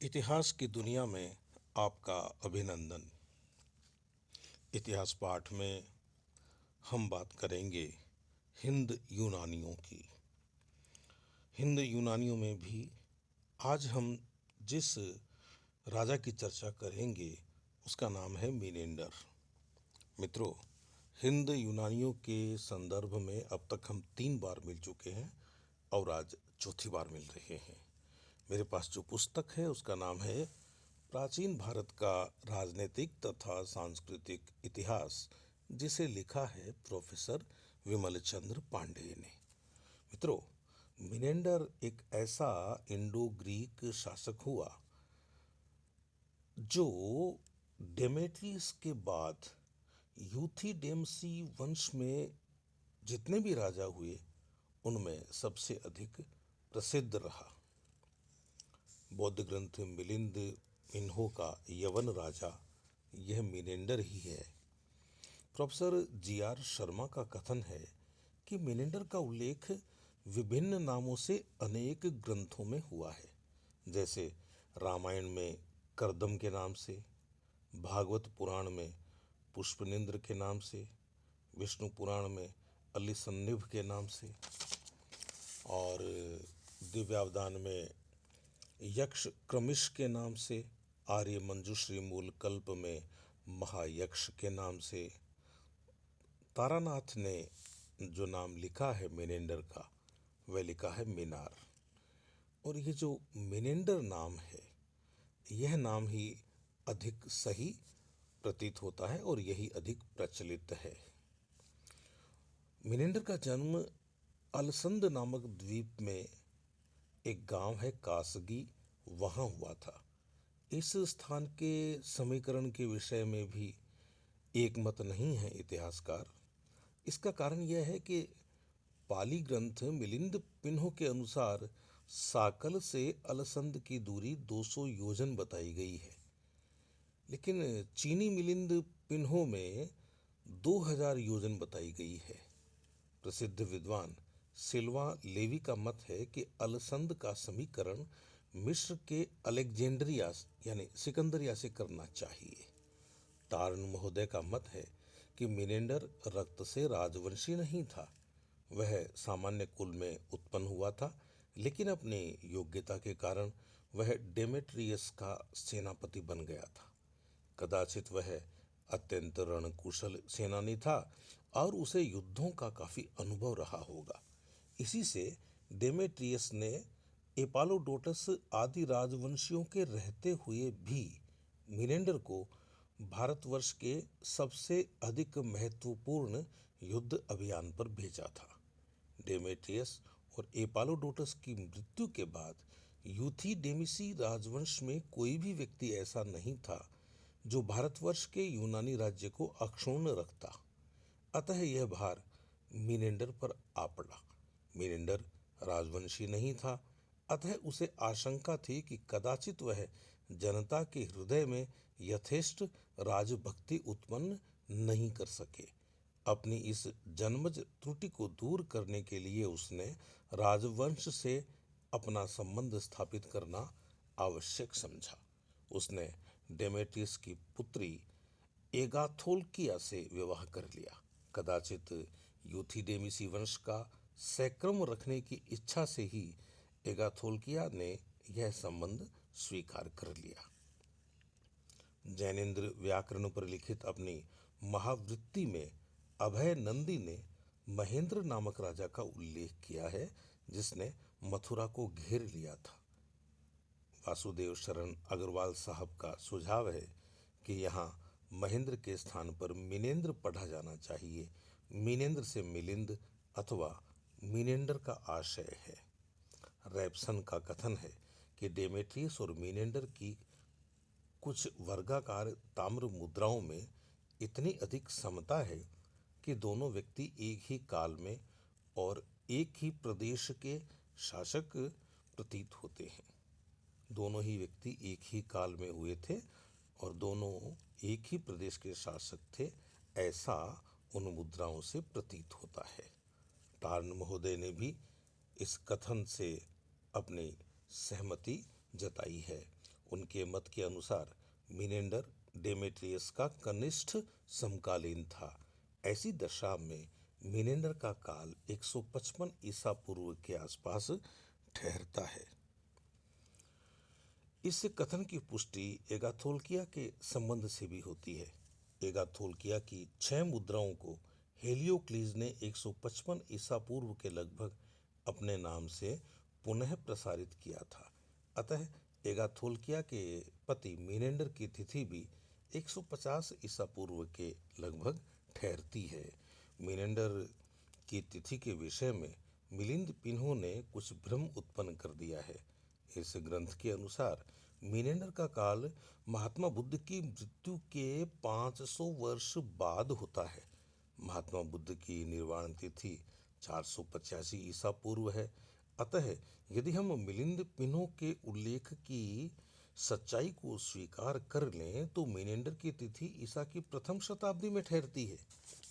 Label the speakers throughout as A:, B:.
A: इतिहास की दुनिया में आपका अभिनंदन। इतिहास पाठ में हम बात करेंगे हिंद यूनानियों की। हिंद यूनानियों में भी आज हम जिस राजा की चर्चा करेंगे उसका नाम है मीनेंडर। मित्रों, हिंद यूनानियों के संदर्भ में अब तक हम 3 बार मिल चुके हैं और आज चौथी बार मिल रहे हैं। मेरे पास जो पुस्तक है उसका नाम है प्राचीन भारत का राजनीतिक तथा सांस्कृतिक इतिहास, जिसे लिखा है प्रोफेसर विमल चंद्र पांडेय ने। मित्रों, मिनेंडर एक ऐसा इंडो ग्रीक शासक हुआ जो डेमेट्रियस के बाद यूथिडेमसी वंश में जितने भी राजा हुए उनमें सबसे अधिक प्रसिद्ध रहा। बौद्ध ग्रंथ मिलिंद मिन्हो का यवन राजा यह मिनेंडर ही है। Professor G.R.. शर्मा का कथन है कि मिनेंडर का उल्लेख विभिन्न नामों से अनेक ग्रंथों में हुआ है, जैसे रामायण में करदम के नाम से, भागवत पुराण में पुष्पनिंद्र के नाम से, विष्णु पुराण में अलिसन्निभ के नाम से और दिव्यावदान में यक्ष क्रमिश के नाम से, आर्य मंजुश्री मूल कल्प में महायक्ष के नाम से। तारानाथ ने जो नाम लिखा है मिनेंडर का, वह लिखा है मीनार। और ये जो मिनेंडर नाम है, यह नाम ही अधिक सही प्रतीत होता है और यही अधिक प्रचलित है। मिनेंडर का जन्म अलसंद नामक द्वीप में एक गांव है कासगी, वहां हुआ था। इस स्थान के समीकरण के विषय में भी एक मत नहीं है इतिहासकार। इसका कारण यह है कि पाली ग्रंथ मिलिंद पिन्हो के अनुसार साकल से अलसंद की दूरी 200 योजन बताई गई है, लेकिन चीनी मिलिंद पिन्हो में 2000 योजन बताई गई है। प्रसिद्ध विद्वान सिल्वा लेवी का मत है कि अलसंद का समीकरण मिस्र के अलेक्जेंड्रिया यानी सिकंदरिया से करना चाहिए। टार्न महोदय का मत है कि मिनेंडर रक्त से राजवंशी नहीं था, वह सामान्य कुल में उत्पन्न हुआ था, लेकिन अपनी योग्यता के कारण वह डेमेट्रियस का सेनापति बन गया था। कदाचित वह अत्यंत रणकुशल सेनानी था और उसे युद्धों का काफी अनुभव रहा होगा। इसी से डेमेट्रियस ने एपालोडोटस आदि राजवंशियों के रहते हुए भी मिनेंडर को भारतवर्ष के सबसे अधिक महत्वपूर्ण युद्ध अभियान पर भेजा था। डेमेट्रियस और एपालोडोटस की मृत्यु के बाद यूथिडेमसी राजवंश में कोई भी व्यक्ति ऐसा नहीं था जो भारतवर्ष के यूनानी राज्य को अक्षुण्ण रखता। अतः यह भार मिनेंडर पर आ पड़ा। मिनेंडर राजवंशी नहीं था, अतः उसे आशंका थी कि कदाचित वह जनता के हृदय में यथेष्ट राजभक्ति उत्पन्न नहीं कर सके। अपनी इस जन्मज त्रुटि को दूर करने के लिए उसने राजवंश से अपना संबंध स्थापित करना आवश्यक समझा। उसने डेमेट्रियस की पुत्री एगाथोल्किया से विवाह कर लिया। कदाचित यूथिडेमसी वंश का सैक्रम रखने की इच्छा से ही एगाथोल्किया ने यह संबंध स्वीकार कर लिया। जैनेन्द्र व्याकरण पर लिखित अपनी महावृत्ति में अभय नंदी ने महेंद्र नामक राजा का उल्लेख किया है, जिसने मथुरा को घेर लिया था। वासुदेव शरण अग्रवाल साहब का सुझाव है कि यहाँ महेंद्र के स्थान पर मिनेंद्र पढ़ा जाना चाहिए। मिनेंद्र से मिलिंद अथवा मिनेंडर का आशय है। रैप्सन का कथन है कि डेमेट्रियस और मिनेंडर की कुछ वर्गाकार ताम्र मुद्राओं में इतनी अधिक समता है कि दोनों व्यक्ति एक ही काल में और एक ही प्रदेश के शासक प्रतीत होते हैं। दोनों ही व्यक्ति एक ही काल में हुए थे और दोनों एक ही प्रदेश के शासक थे, ऐसा उन मुद्राओं से प्रतीत होता है। टार्न महोदय ने भी इस कथन से अपनी सहमति जताई है। उनके मत के अनुसार मिनेंडर डेमेट्रियस का कनिष्ठ समकालीन था। ऐसी दशा में मिनेंडर का काल 155 ईसा पूर्व के आसपास ठहरता है। इस कथन की पुष्टि एगाथोल्किया के संबंध से भी होती है। एगाथोल्किया की 6 मुद्राओं को हेलियोक्लीज ने 155 ईसा पूर्व के लगभग अपने नाम से पुनः प्रसारित किया था। अतः एगाथोल्किया के पति मिनेंडर की तिथि भी 150 ईसा पूर्व के लगभग ठहरती है। मिनेंडर की तिथि के विषय में मिलिंद पिन्हो ने कुछ भ्रम उत्पन्न कर दिया है। इस ग्रंथ के अनुसार मिनेंडर का काल महात्मा बुद्ध की मृत्यु के 500 वर्ष बाद होता है। महात्मा बुद्ध की निर्वाण तिथि 485 ईसा पूर्व है। अतः यदि हम मिलिंद पिन्हो के उल्लेख की सच्चाई को स्वीकार कर लें तो मिनेंडर की तिथि ईसा की प्रथम शताब्दी में ठहरती है।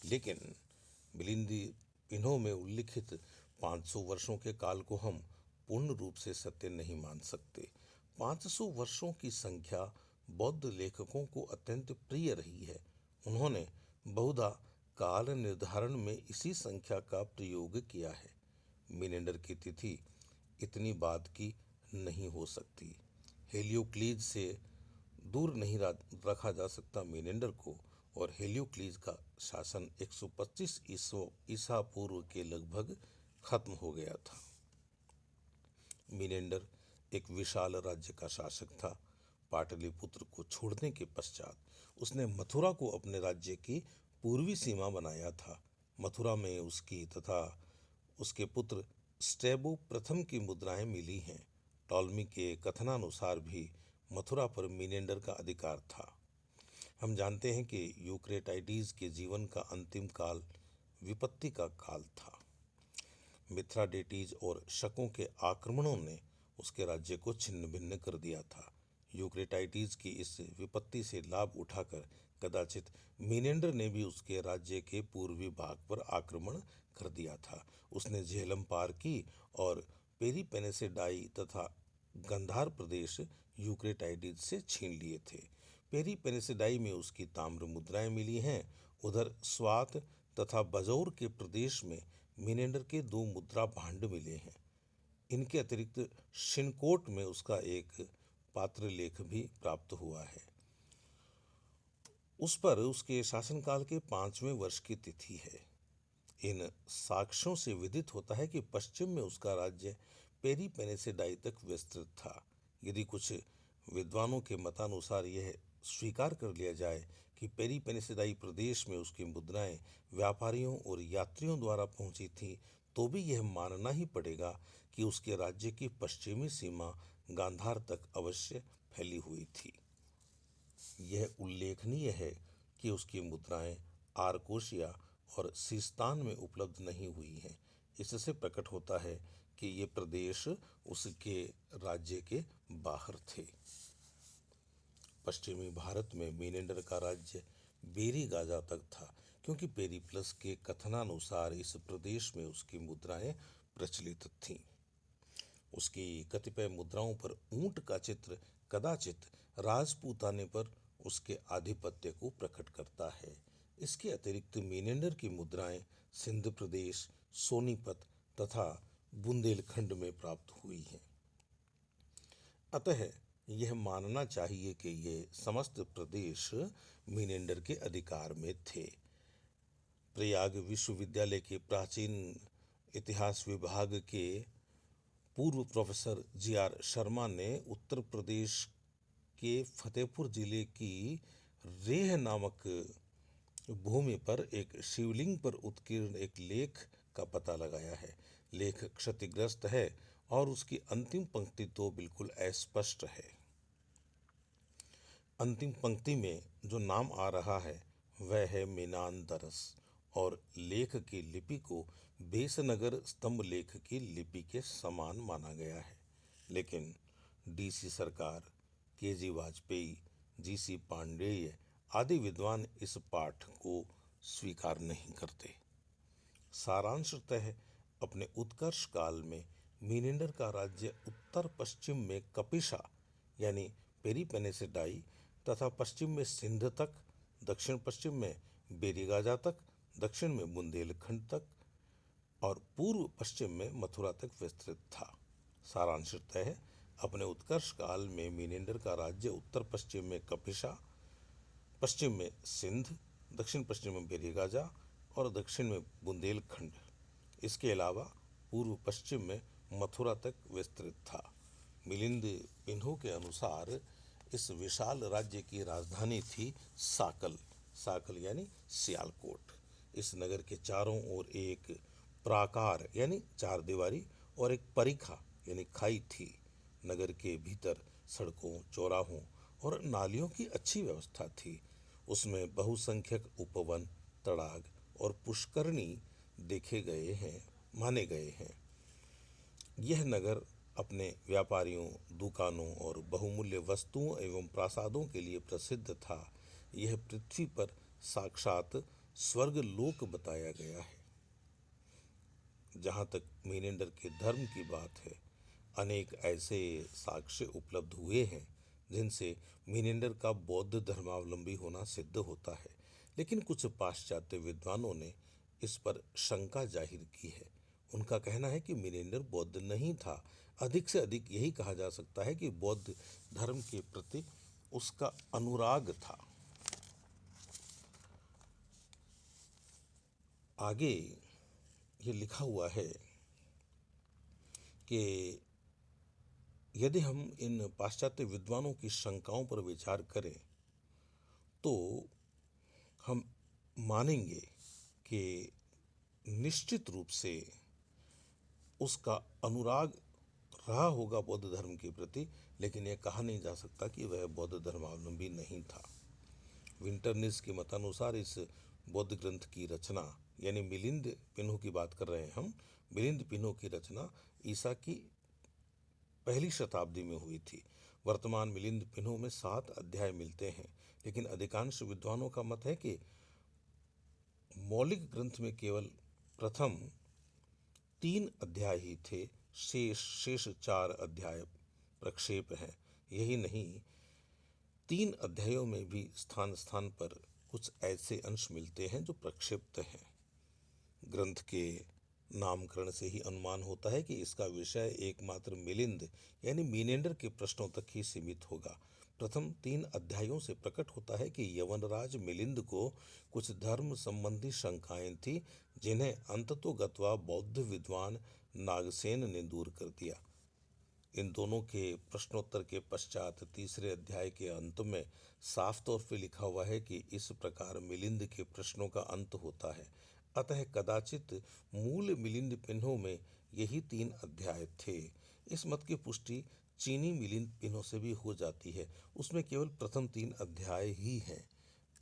A: लेकिन मिलिंद पिन्हो में उल्लिखित 500 वर्षों के काल को हम पूर्ण रूप से सत्य नहीं मान सकते। 500 वर्षों की संख्या बौद्ध लेखकों को अत्यंत प्रिय रही है। उन्होंने बहुधा काल निर्धारण में इसी संख्या का प्रयोग किया है। मिनेंडर की तिथि इतनी बाद की नहीं हो सकती। हेलियोक्लीज से दूर नहीं रखा जा सकता मिनेंडर को, और हेलियोक्लीज का शासन 125 ईसा पूर्व के लगभग खत्म हो गया था। मिनेंडर एक विशाल राज्य का शासक था। पाटलिपुत्र को छोड़ने के पश्चात उसने मथुरा को अपने राज्य की पूर्वी सीमा बनाया था। मथुरा में उसकी तथा उसके पुत्र स्ट्रैबो प्रथम की मुद्राएं मिली हैं। टॉलमी के कथनानुसार भी मथुरा पर मिनेंडर का अधिकार था। हम जानते हैं कि यूक्रेटाइडीज के जीवन का अंतिम काल विपत्ति का काल था। मिथ्राडेटीज और शकों के आक्रमणों ने उसके राज्य को छिन्न भिन्न कर दिया था। यूक्रेटाइडीज की इस विपत्ति से लाभ उठाकर कदाचित मिनेंडर ने भी उसके राज्य के पूर्वी भाग पर आक्रमण कर दिया था। उसने झेलम पार की और पेरिपेनेसेडाई तथा गंधार प्रदेश यूक्रेटाइडीज से छीन लिए थे। पेरिपेनेसेडाई में उसकी ताम्र मुद्राएं मिली हैं। उधर स्वात तथा बजौर के प्रदेश में मिनेंडर के 2 मुद्रा भांड मिले हैं। इनके अतिरिक्त शिनकोट में उसका एक पात्र लेख भी प्राप्त हुआ है। उस पर उसके शासनकाल के 5वें वर्ष की तिथि है। इन साक्ष्यों से विदित होता है कि पश्चिम में उसका राज्य पेरिपेनेसेडाई तक विस्तृत था। यदि कुछ विद्वानों के मतानुसार यह स्वीकार कर लिया जाए कि पेरिपेनेसेडाई प्रदेश में उसकी मुद्राएं व्यापारियों और यात्रियों द्वारा पहुंची थी, तो भी यह मानना ही पड़ेगा कि उसके राज्य की पश्चिमी सीमा गांधार तक अवश्य फैली हुई थी। यह उल्लेखनीय है कि उसकी मुद्राएं आरकोशिया और सिस्तान में उपलब्ध नहीं हुई हैं। इससे प्रकट होता है कि ये प्रदेश उसके राज्य के बाहर थे। पश्चिमी भारत में मिनेंडर का राज्य बेरी गाजा तक था, क्योंकि पेरिप्लस के कथनानुसार इस प्रदेश में उसकी मुद्राएं प्रचलित थीं। उसकी कतिपय मुद्राओं पर ऊंट का चित्र कदाचित राजपूताने पर उसके आधिपत्य को प्रकट करता है। इसके अतिरिक्त मिनेंडर की मुद्राएं सिंध प्रदेश, सोनीपत तथा बुंदेलखंड में प्राप्त हुई हैं। अतः यह मानना चाहिए कि ये समस्त प्रदेश मिनेंडर के अधिकार में थे। प्रयाग विश्वविद्यालय के प्राचीन इतिहास विभाग के पूर्व प्रोफेसर जी.आर. शर्मा ने उत्तर प्रदेश के फतेहपुर जिले की रेह नामक भूमि पर एक शिवलिंग पर उत्कीर्ण एक लेख का पता लगाया है। लेख क्षतिग्रस्त है और उसकी अंतिम पंक्ति तो बिल्कुल अस्पष्ट है। अंतिम पंक्ति में जो नाम आ रहा है वह है मेनांदरस, और लेख की लिपि को बेसनगर स्तंभ लेख की लिपि के समान माना गया है। लेकिन डी.सी. सरकार, के.जी. वाजपेयी, जी.सी. पांडेय आदि विद्वान इस पाठ को स्वीकार नहीं करते। सारांशतः अपने उत्कर्ष काल में मिनेंडर का राज्य उत्तर पश्चिम में कपिशा यानी पेरिपेनेसिडाई तथा पश्चिम में सिंध तक, दक्षिण पश्चिम में बेरीगाजा तक, दक्षिण में बुंदेलखंड तक और पूर्व पश्चिम में मथुरा तक विस्तृत था। सारांशतः है, अपने उत्कर्ष काल में मीनेंडर का राज्य उत्तर पश्चिम में कपिशा, पश्चिम में सिंध, दक्षिण पश्चिम में बेरीगाजा और दक्षिण में बुंदेलखंड, इसके अलावा पूर्व पश्चिम में मथुरा तक विस्तृत था। मिलिंद पिन्हो के अनुसार इस विशाल राज्य की राजधानी थी साकल, साकल यानी सियालकोट। इस नगर के चारों ओर एक प्राकार यानी चार दीवारी और एक परिखा यानी खाई थी। नगर के भीतर सड़कों, चौराहों और नालियों की अच्छी व्यवस्था थी। उसमें बहुसंख्यक उपवन, तड़ाग और पुष्करणी देखे गए हैं, माने गए हैं। यह नगर अपने व्यापारियों, दुकानों और बहुमूल्य वस्तुओं एवं प्रासादों के लिए प्रसिद्ध था। यह पृथ्वी पर साक्षात स्वर्ग लोक बताया गया है। जहाँ तक मीनेंडर के धर्म की बात है, अनेक ऐसे साक्ष्य उपलब्ध हुए हैं जिनसे मीनेंडर का बौद्ध धर्मावलंबी होना सिद्ध होता है, लेकिन कुछ पाश्चात्य विद्वानों ने इस पर शंका जाहिर की है। उनका कहना है कि मीनेंडर बौद्ध नहीं था। अधिक से अधिक यही कहा जा सकता है कि बौद्ध धर्म के प्रति उसका अनुराग था। आगे ये लिखा हुआ है कि यदि हम इन पाश्चात्य विद्वानों की शंकाओं पर विचार करें तो हम मानेंगे कि निश्चित रूप से उसका अनुराग रहा होगा बौद्ध धर्म के प्रति, लेकिन यह कहा नहीं जा सकता कि वह बौद्ध धर्मावलंबी नहीं था। विंटरनिस के मतानुसार इस बौद्ध ग्रंथ की रचना, यानी मिलिंद पिन्हो की बात कर रहे हैं हम, मिलिंद पिन्हो की रचना ईसा की पहली शताब्दी में हुई थी। वर्तमान मिलिंद पिन्हो में 7 अध्याय मिलते हैं, लेकिन अधिकांश विद्वानों का मत है कि मौलिक ग्रंथ में केवल प्रथम 3 अध्याय ही थे, शेष 4 अध्याय प्रक्षेप हैं। यही नहीं, 3 अध्यायों में भी स्थान स्थान पर कुछ ऐसे अंश मिलते हैं जो प्रक्षिप्त हैं। ग्रंथ के नामकरण से ही अनुमान होता है कि इसका विषय एकमात्र मिलिंद यानी मीनेंडर के प्रश्नों तक ही सीमित होगा। प्रथम 3 अध्यायों से प्रकट होता है कि यवनराज मिलिंद को कुछ धर्म संबंधी शंकाएं थी, जिन्हें अंततोगत्वा बौद्ध विद्वान नागसेन ने दूर कर दिया। इन दोनों के प्रश्नोत्तर के पश्चात तीसरे अध्याय के अंत में साफ तौर पर लिखा हुआ है कि इस प्रकार मिलिंद के प्रश्नों का अंत होता है। अतः कदाचित मूल मिलिंद पिन्हो में यही 3 अध्याय थे। इस मत की पुष्टि चीनी मिलिंद पिन्हो से भी हो जाती है, उसमें केवल प्रथम 3 अध्याय ही हैं।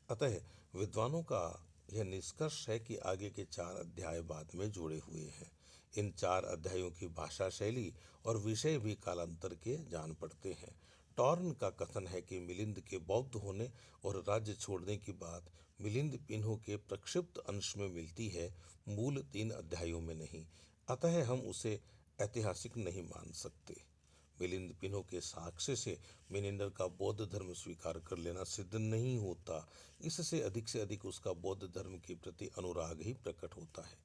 A: अतः विद्वानों का यह निष्कर्ष है कि आगे के 4 अध्याय बाद में जोड़े हुए हैं। इन 4 अध्यायों की भाषा शैली और विषय भी कालांतर के जान पड़ते हैं। टॉर्न का कथन है कि मिलिंद के बौद्ध होने और राज्य छोड़ने की बात मिलिंद पिन्हो के प्रक्षिप्त अंश में मिलती है, मूल 3 अध्यायों में नहीं। अतः हम उसे ऐतिहासिक नहीं मान सकते। मिलिंद पिन्हो के साक्ष्य से मिनेंडर का बौद्ध धर्म स्वीकार कर लेना सिद्ध नहीं होता। इससे अधिक उसका बौद्ध धर्म के प्रति अनुराग ही प्रकट होता है।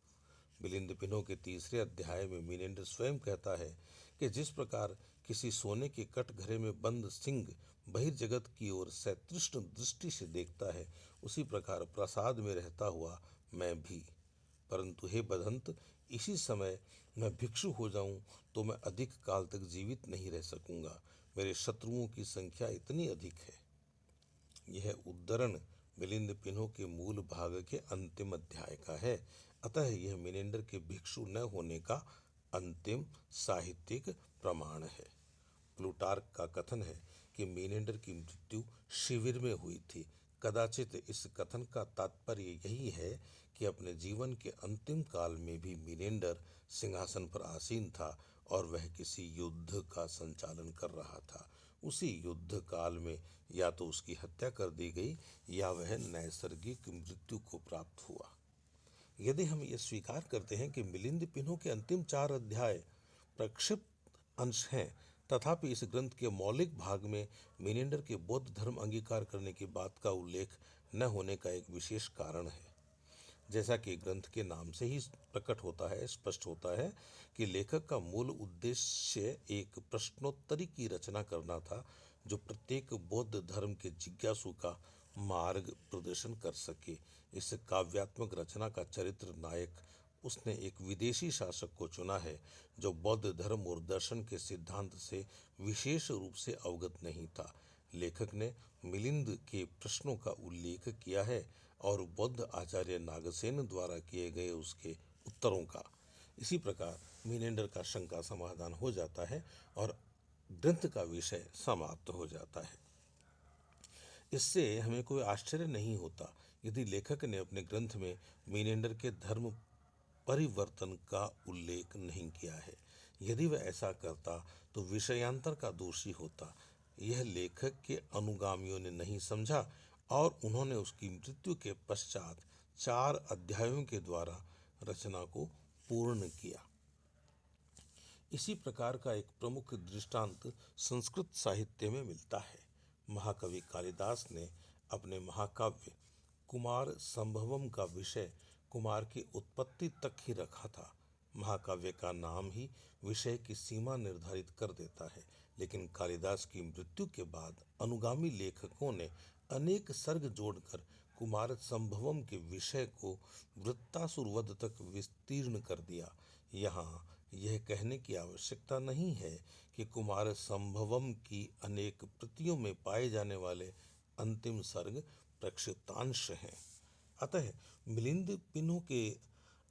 A: मिलिंद पिन्हो के तीसरे अध्याय में मिनेंडर स्वयं कहता है कि जिस प्रकार किसी सोने के कटघरे में बंद सिंह बहिर्जगत की ओर सतृष्ण दृष्टि से देखता है, उसी प्रकार प्रसाद में रहता हुआ मैं भी। परंतु हे बदंत, इसी समय मैं भिक्षु हो जाऊं तो मैं अधिक काल तक जीवित नहीं रह सकूंगा। मेरे शत्रुओं की संख्या इतनी अधिक है। यह उद्धरण मिलिंद पिन्हो के मूल भाग के अंतिम अध्याय का है। अतः यह मिनेंडर के भिक्षु न होने का अंतिम साहित्यिक प्रमाण है। प्लूटार्क का कथन है कि मिनेंडर की मृत्यु शिविर में हुई थी। कदाचित इस कथन का तात्पर्य यही है कि अपने जीवन के अंतिम काल में भी मिनेंडर सिंहासन पर आसीन था और वह किसी युद्ध का संचालन कर रहा था। उसी युद्ध काल में या तो उसकी हत्या कर दी गई या वह नैसर्गिक मृत्यु को प्राप्त हुआ। यदि हम ये स्वीकार करते हैं कि मिलिंद पिन्हो के अंतिम 4 अध्याय प्रक्षिप्त अंश हैं, तथापि इस ग्रंथ के मौलिक भाग में मिनेंडर के बौद्ध धर्म अंगीकार करने की बात का उल्लेख न होने का एक विशेष कारण है। जैसा कि ग्रंथ के नाम से ही प्रकट होता है, स्पष्ट होता है कि लेखक का मूल उद्देश्य एक प्रश्नोत्तरी की रचना करना था जो प्रत्येक बौद्ध धर्म के जिज्ञासु का मार्ग प्रदर्शन कर सके। इस काव्यात्मक रचना का चरित्र नायक उसने एक विदेशी शासक को चुना है जो बौद्ध धर्म और दर्शन के सिद्धांत से विशेष रूप से अवगत नहीं था। लेखक ने मिलिंद के प्रश्नों का उल्लेख किया है और बौद्ध आचार्य नागसेन द्वारा किए गए उसके उत्तरों का। इसी प्रकार मिनेंडर का शंका समाधान हो जाता है और ग्रंथ का विषय समाप्त हो जाता है। इससे हमें कोई आश्चर्य नहीं होता यदि लेखक ने अपने ग्रंथ में मिनेंडर के धर्म परिवर्तन का उल्लेख नहीं किया है। यदि वह ऐसा करता तो विषयांतर का दोषी होता। यह लेखक के अनुगामियों ने नहीं समझा और उन्होंने उसकी मृत्यु के पश्चात 4 अध्यायों के द्वारा रचना को पूर्ण किया। इसी प्रकार का एक प्रमुख दृष्टांत संस्कृत साहित्य में मिलता है। महाकवि कालिदास ने अपने महाकाव्य कुमार संभवम का विषय कुमार की उत्पत्ति तक ही रखा था। महाकाव्य का नाम ही विषय की सीमा निर्धारित कर देता है, लेकिन कालिदास की मृत्यु के बाद अनुगामी लेखकों ने अनेक सर्ग जोड़कर कुमार संभवम के विषय को वृत्तासुर वध तक विस्तीर्ण कर दिया। यहाँ यह कहने की आवश्यकता नहीं है कि कुमार संभवम की अनेक प्रतियों में पाए जाने वाले अंतिम सर्ग प्रक्षिप्तांश हैं। अतः मिलिंद पिनो के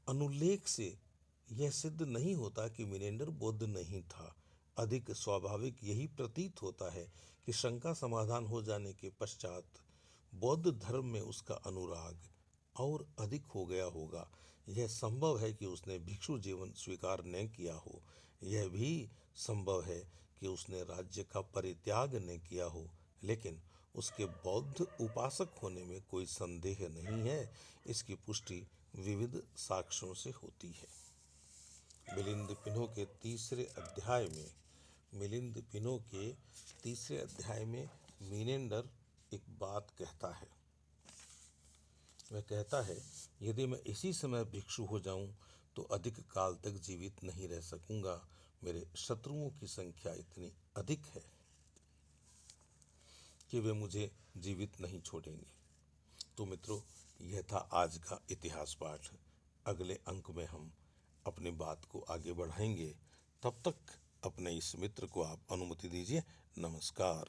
A: अनुल्लेख से यह सिद्ध नहीं होता कि मिनेंडर बौद्ध नहीं था। अधिक स्वाभाविक यही प्रतीत होता है कि शंका समाधान हो जाने के पश्चात बौद्ध धर्म में उसका अनुराग और अधिक हो गया होगा। यह संभव है कि उसने भिक्षु जीवन स्वीकार न किया हो। यह भी संभव है कि उसने राज्य का परित्याग न किया हो, लेकिन उसके बौद्ध उपासक होने में कोई संदेह नहीं है। इसकी पुष्टि विविध साक्ष्यों से होती है। मिलिंद पिनो के तीसरे अध्याय में मिनेंडर एक बात कहता है। वह कहता है, यदि मैं इसी समय भिक्षु हो जाऊं तो अधिक काल तक जीवित नहीं रह सकूंगा। मेरे शत्रुओं की संख्या इतनी अधिक है कि वे मुझे जीवित नहीं छोड़ेंगे। तो मित्रों, यह था आज का इतिहास पाठ। अगले अंक में हम अपनी बात को आगे बढ़ाएंगे। तब तक अपने इस मित्र को आप अनुमति दीजिए। नमस्कार।